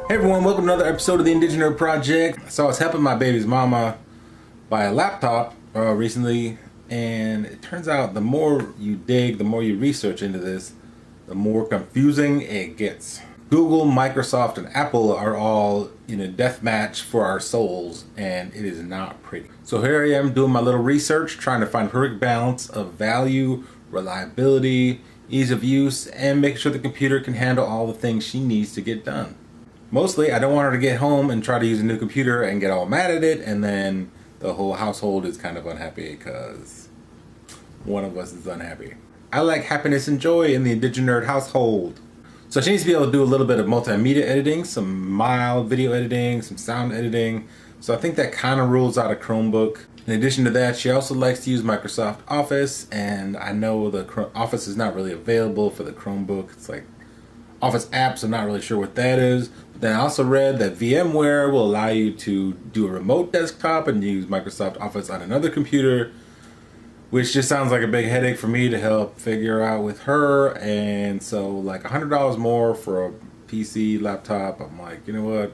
Hey everyone, welcome to another episode of the Indiginerd Project. So I was helping my baby's mama buy a laptop recently, and it turns out the more you dig, the more you research into this, the more confusing it gets. Google, Microsoft, and Apple are all in a death match for our souls, and it is not pretty. So here I am doing my little research, trying to find a perfect balance of value, reliability, ease of use, and making sure the computer can handle all the things she needs to get done. Mostly, I don't want her to get home and try to use a new computer and get all mad at it, and then the whole household is kind of unhappy because one of us is unhappy. I like happiness and joy in the Indiginerd household. So she needs to be able to do a little bit of multimedia editing, some mild video editing, some sound editing. So I think that kind of rules out a Chromebook. In addition to that, she also likes to use Microsoft Office, and I know the Office is not really available for the Chromebook. It's like Office apps, I'm not really sure what that is. But then I also read that VMware will allow you to do a remote desktop and use Microsoft Office on another computer, which just sounds like a big headache for me to help figure out with her. And so like $100 more for a PC laptop, I'm like, you know what?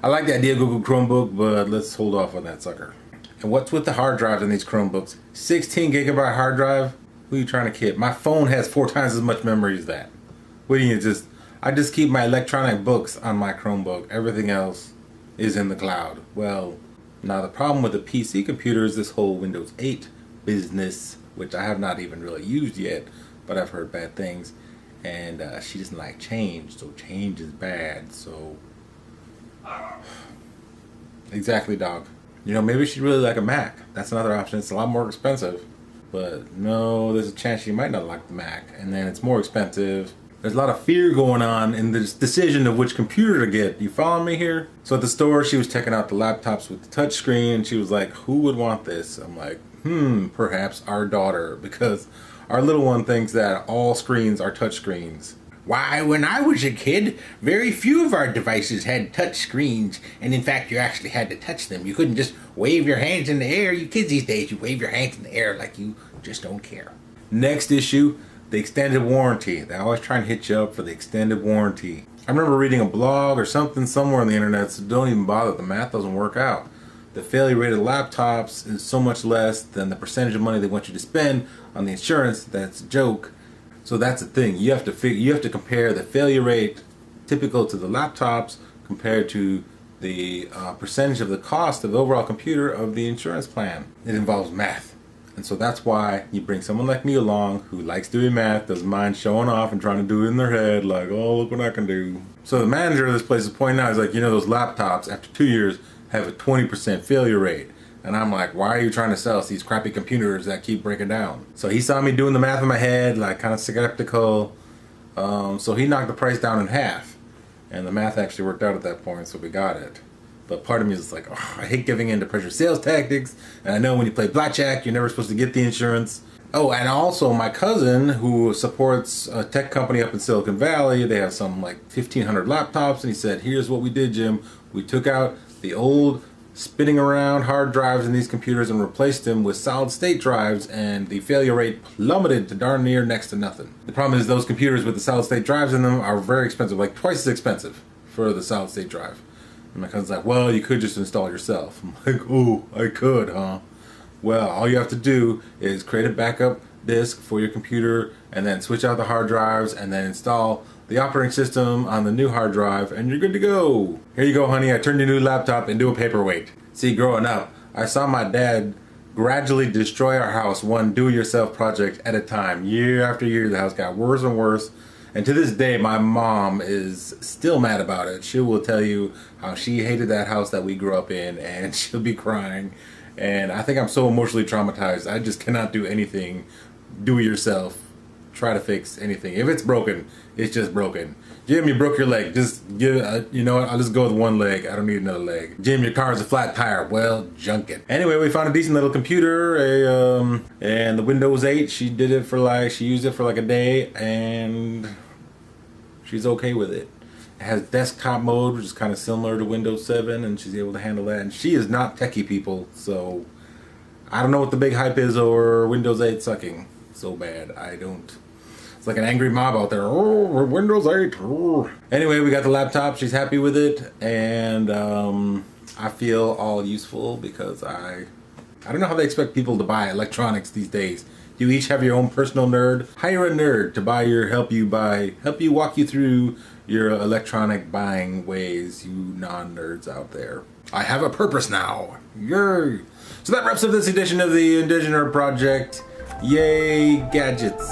I like the idea of Google Chromebook, but let's hold off on that sucker. And what's with the hard drives in these Chromebooks? 16 gigabyte hard drive? Who are you trying to kid? My phone has 4 times as much memory as that. What do you I just keep my electronic books on my Chromebook. Everything else is in the cloud. Well, now the problem with the PC computer is this whole Windows 8 business, which I have not even really used yet, but I've heard bad things. And she doesn't like change, so change is bad. So, exactly, dog. You know, maybe she'd really like a Mac. That's another option. It's a lot more expensive. But no, there's a chance she might not like the Mac. And then it's more expensive. There's a lot of fear going on in this decision of which computer to get. You follow me here? So at the store, she was checking out the laptops with the touch screen, and she was like, who would want this? I'm like, perhaps our daughter, because our little one thinks that all screens are touch screens. Why, when I was a kid, very few of our devices had touch screens, and in fact, you actually had to touch them. You couldn't just wave your hands in the air. You kids these days, you wave your hands in the air like you just don't care. Next issue. The extended warranty. They always try and hit you up for the extended warranty. I remember reading a blog or something somewhere on the internet, so don't even bother. The math doesn't work out. The failure rate of laptops is so much less than the percentage of money they want you to spend on the insurance. That's a joke. So that's the thing. You have to compare the failure rate typical to the laptops compared to the percentage of the cost of the overall computer of the insurance plan. It involves math. And so that's why you bring someone like me along who likes doing math, doesn't mind showing off and trying to do it in their head, like, oh, look what I can do. So the manager of this place is pointing out, he's like, you know, those laptops, after 2 years, have a 20% failure rate. And I'm like, why are you trying to sell us these crappy computers that keep breaking down? So he saw me doing the math in my head, like kind of skeptical. So he knocked the price down in half. And the math actually worked out at that point, so we got it. But part of me is like, oh, I hate giving in to pressure sales tactics. And I know when you play blackjack, you're never supposed to get the insurance. Oh, and also my cousin, who supports a tech company up in Silicon Valley, they have some like 1,500 laptops. And he said, here's what we did, Jim. We took out the old spinning around hard drives in these computers and replaced them with solid state drives. And the failure rate plummeted to darn near next to nothing. The problem is those computers with the solid state drives in them are very expensive, like twice as expensive for the solid state drive. And my cousin's like, well, you could just install it yourself. I'm like, oh, I could, huh? Well, all you have to do is create a backup disk for your computer and then switch out the hard drives and then install the operating system on the new hard drive and you're good to go. Here you go, honey. I turned your new laptop into a paperweight. See, growing up, I saw my dad gradually destroy our house one do-it-yourself project at a time. Year after year, the house got worse and worse. And to this day, my mom is still mad about it. She will tell you how she hated that house that we grew up in, and she'll be crying. And I think I'm so emotionally traumatized, I just cannot do anything. Do it yourself. Try to fix anything. If it's broken, it's just broken. Jim, you broke your leg. Just give, you know what? I'll just go with one leg. I don't need another leg. Jim, your car is a flat tire. Well, junk it. Anyway, we found a decent little computer, and the Windows 8. She used it for like a day, and she's okay with it. It has desktop mode, which is kind of similar to Windows 7, and she's able to handle that. And she is not techie people, so I don't know what the big hype is over Windows 8 sucking so bad. I don't. It's like an angry mob out there. Oh, Windows 8. Oh. Anyway, we got the laptop. She's happy with it, and I feel all useful because I don't know how they expect people to buy electronics these days. You each have your own personal nerd. Hire a nerd to help you walk you through your electronic buying ways, you non-nerds out there. I have a purpose now. Yay! So that wraps up this edition of the Indiginerd Project. Yay, gadgets.